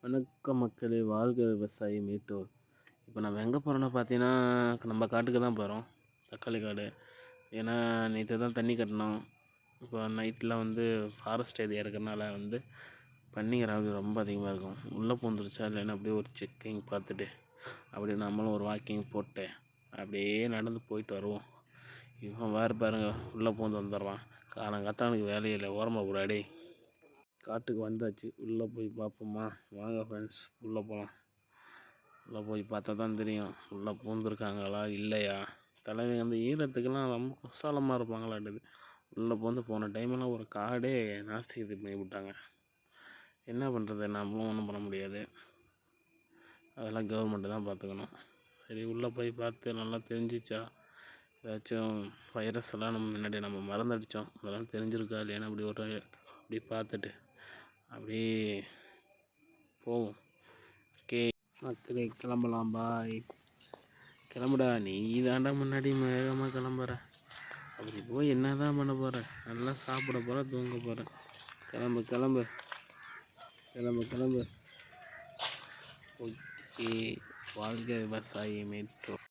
வணக்கம் மக்களே! வாழ்க விவசாயி மீட்டோர். இப்போ நம்ம எங்கே போகிறோம்னா பார்த்தீங்கன்னா, நம்ம காட்டுக்கு தான் போகிறோம். தக்காளி காடு. ஏன்னா நேற்று தான் தண்ணி கட்டினோம். இப்போ நைட்டில் ஃபாரஸ்ட் ஏரியா இருக்கிறனால பன்னிங்க ராவடி ரொம்ப அதிகமாக இருக்கும். உள்ளே பூந்துருச்சா இல்லைன்னா அப்படியே ஒரு செக்கிங் பார்த்துட்டு அப்படியே நம்மளும் ஒரு வாக்கிங் போட்டு அப்படியே நடந்து போயிட்டு வருவோம். இவன் வேறு பாருங்க உள்ளே பூந்து வந்துடுறான். காலங்காத்தானுக்கு வேலையில் ஓரமாக கூடாடி. காட்டுக்கு வந்தாச்சு. உள்ளே போய் பார்ப்போமா? வாங்க ஃப்ரெண்ட்ஸ், உள்ளே போகலாம். உள்ளே போய் பார்த்தா தான் தெரியும் உள்ளே பூந்துருக்காங்களா இல்லையா. தலைவங்க ஈரத்துக்கெல்லாம் ரொம்ப குசாலமாக இருப்பாங்களாட்டுது. உள்ளே போன டைமெல்லாம் ஒரு காடே நாஸ்தி இது பண்ணி விட்டாங்க. என்ன பண்ணுறது, நம்மளும் ஒன்றும் பண்ண முடியாது. அதெல்லாம் கவர்மெண்ட்டு தான் பார்த்துக்கணும். சரி, உள்ளே போய் பார்த்து நல்லா தெரிஞ்சிச்சா ஏதாச்சும் வைரஸ் எல்லாம் முன்னாடி நம்ம மறந்தடித்தோம், அதெல்லாம் தெரிஞ்சிருக்கா இல்லையானா அப்படி பார்த்துட்டு அப்படியே போவோம். ஓகே மக்களே, கிளம்பலாம். பாய். கிளம்புடா, நீ தாண்டா முன்னாடி வேகமாக கிளம்புற. அப்படி போய் என்ன தான் பண்ண போகிற? நல்லா சாப்பிட போகிற, தூங்க போகிற. கிளம்பு கிளம்பு கிளம்பு கிளம்பு. ஓகே, வாழ்க விவசாயி மீட்டோர்.